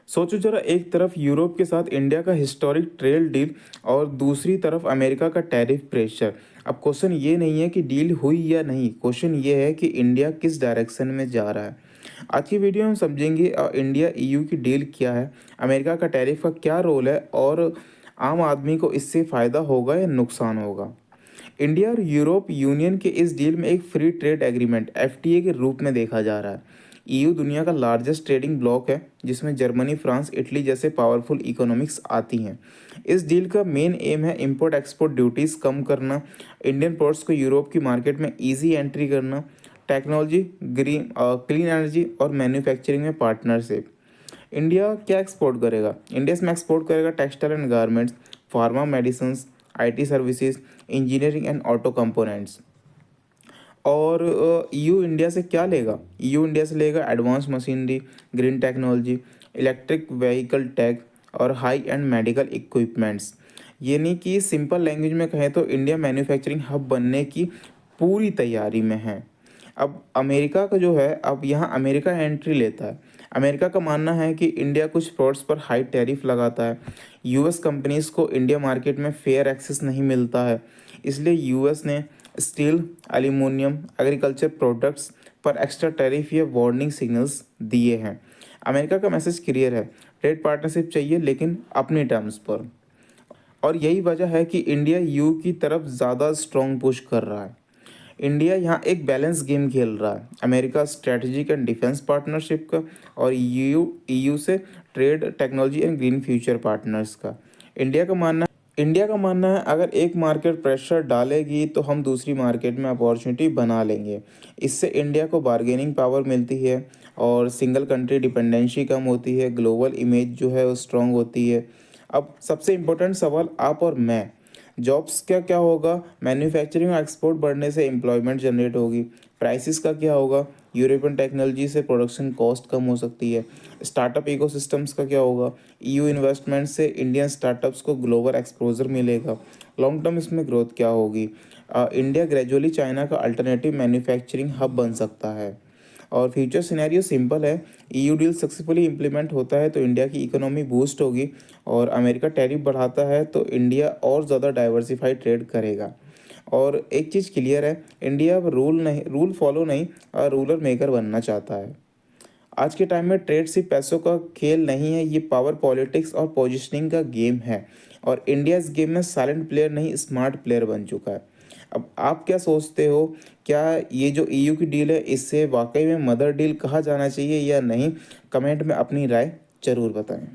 सोचो जरा, एक तरफ यूरोप के साथ इंडिया का हिस्टोरिक ट्रेड डील और दूसरी तरफ अमेरिका का टैरिफ प्रेशर। अब क्वेश्चन ये नहीं है कि डील हुई या नहीं, क्वेश्चन ये है कि इंडिया किस डायरेक्शन में जा रहा है। आज की वीडियो में हम समझेंगे इंडिया ईयू की डील क्या है, अमेरिका का टैरिफ का क्या रोल है और आम आदमी को इससे फ़ायदा होगा या नुकसान होगा। इंडिया और यूरोप यूनियन के इस डील में एक फ्री ट्रेड एग्रीमेंट एफटीए के रूप में देखा जा रहा है। ईयू दुनिया का लार्जेस्ट ट्रेडिंग ब्लॉक है, जिसमें जर्मनी, फ्रांस, इटली जैसे पावरफुल इकोनॉमिक्स आती हैं। इस डील का मेन एम है इंपोर्ट एक्सपोर्ट ड्यूटीज़ कम करना, इंडियन प्रोडक्ट्स को यूरोप की मार्केट में ईजी एंट्री करना, टेक्नोलॉजी, क्लीन एनर्जी और मैन्युफैक्चरिंग में पार्टनरशिप। इंडिया क्या एक्सपोर्ट करेगा? इंडिया इसमें एक्सपोर्ट करेगा textile and garments, pharma medicine, IT services, engineering and auto components. और ईयू इंडिया से क्या लेगा? ईयू इंडिया से लेगा advance machinery, green technology, electric vehicle tech और हाई एंड मेडिकल इक्विपमेंट्स। यानी कि सिंपल लैंग्वेज में कहें तो इंडिया मैन्युफैक्चरिंग हब बनने की पूरी तैयारी में है। अब अमेरिका का जो है, अब यहाँ अमेरिका एंट्री लेता है। अमेरिका का मानना है कि इंडिया कुछ प्रोडक्ट्स पर हाई टैरिफ लगाता है। यूएस कंपनीज़ को इंडिया मार्केट में फेयर एक्सेस नहीं मिलता है, इसलिए यूएस ने स्टील, एल्यूमिनियम, एग्रीकल्चर प्रोडक्ट्स पर एक्स्ट्रा टैरिफ या वार्निंग सिग्नल्स दिए हैं। अमेरिका का मैसेज क्लियर है, ट्रेड पार्टनरशिप चाहिए लेकिन अपने टर्म्स पर। और यही वजह है कि इंडिया यू की तरफ ज़्यादा स्ट्रॉन्ग पुश कर रहा है। इंडिया यहाँ एक बैलेंस गेम खेल रहा है, America strategic and defence partnership का और ईयू से trade, technology and green future partners का। इंडिया का मानना है अगर एक मार्केट प्रेशर डालेगी तो हम दूसरी मार्केट में अपॉर्चुनिटी बना लेंगे। इससे इंडिया को बार्गेनिंग पावर मिलती है और सिंगल कंट्री डिपेंडेंसी कम होती है, ग्लोबल इमेज जो है वो स्ट्रांग होती है। अब सबसे इम्पोर्टेंट सवाल आप और मैं, जॉब्स का क्या होगा? मैन्युफैक्चरिंग और एक्सपोर्ट बढ़ने से एम्प्लॉयमेंट जनरेट होगी। प्राइसेस का क्या होगा? यूरोपियन टेक्नोलॉजी से प्रोडक्शन कॉस्ट कम हो सकती है। स्टार्टअप इकोसिस्टम्स का क्या होगा? ईयू इन्वेस्टमेंट से इंडियन स्टार्टअप्स को ग्लोबल एक्सपोजर मिलेगा। लॉन्ग टर्म इसमें ग्रोथ क्या होगी? इंडिया ग्रेजुअली चाइना का अल्टरनेटिव मैन्युफैक्चरिंग हब बन सकता है। और फ्यूचर सिनेरियो सिंपल है, ईयू डील सक्सेसफुली इम्प्लीमेंट होता है तो इंडिया की इकोनॉमी बूस्ट होगी, और अमेरिका टैरिफ बढ़ाता है तो इंडिया और ज़्यादा डाइवर्सिफाइड ट्रेड करेगा। और एक चीज़ क्लियर है, इंडिया अब रूल फॉलो नहीं, रूलर मेकर बनना चाहता है। आज के टाइम में ट्रेड सिर्फ पैसों का खेल नहीं है, ये पावर, पॉलिटिक्स और पोजिशनिंग का गेम है। और इंडिया इस गेम में साइलेंट प्लेयर नहीं, स्मार्ट प्लेयर बन चुका है। अब आप क्या सोचते हो, क्या ये जो ईयू की डील है इससे वाकई में मदर डील कहा जाना चाहिए या नहीं? कमेंट में अपनी राय ज़रूर बताएं।